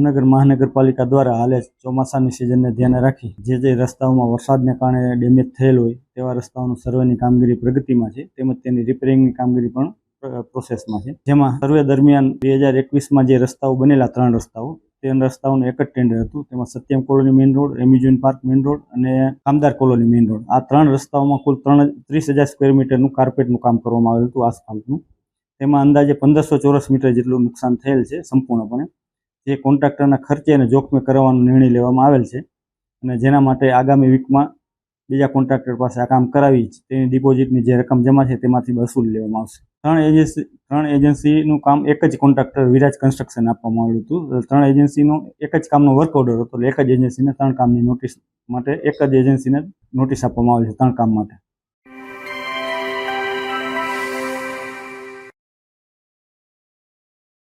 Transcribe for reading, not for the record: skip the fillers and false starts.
જામનગર મહાનગરપાલિકા દ્વારા હાલે ચોમાસાની સિઝનને ધ્યાને રાખી જે રસ્તાઓમાં વરસાદને કારણે ડેમેજ થયેલ હોય તેવા રસ્તાઓનું સર્વેની કામગીરી પ્રગતિમાં છે, તેમજ તેની રિપેરિંગની કામગીરી પણ પ્રોસેસમાં છે। જેમાં સર્વે દરમિયાન 2021માં જે રસ્તાઓ બનેલા 3 રસ્તાઓ તે રસ્તાઓનું એક જ ટેન્ડર હતું। તેમાં Satyam colony main road, amusement park main road અને કામદાર કોલોની મેઇન રોડ, આ 3 રસ્તાઓમાં કુલ 30,000 સ્ક્વેર મીટરનું કાર્પેટનું કામ કરવામાં આવેલું હતું, આસફાલ્ટનું। તેમાં અંદાજે 1500 ચોરસ મીટર જેટલું નુકસાન થયેલ છે સંપૂર્ણપણે, જે કોન્ટ્રાક્ટરના ખર્ચે અને જોખમે કરવાનો નિર્ણય લેવામાં આવેલ છે અને જેના માટે આગામી વીકમાં બીજા કોન્ટ્રાક્ટર પાસે આ કામ કરાવી તેની ડિપોઝિટની જે રકમ જમા છે તેમાંથી વસૂલ લેવામાં આવશે। 3 એજન્સીનું કામ એક જ કોન્ટ્રાક્ટર વિરાજ કન્સ્ટ્રક્શન આપવામાં આવ્યું હતું। 3 એજન્સીનો એક જ કામનો વર્ક ઓર્ડર હતો, એટલે એક જ એજન્સીને 3 કામની નોટિસ માટે એક જ એજન્સીને નોટિસ આપવામાં આવેલ છે 3 કામ માટે।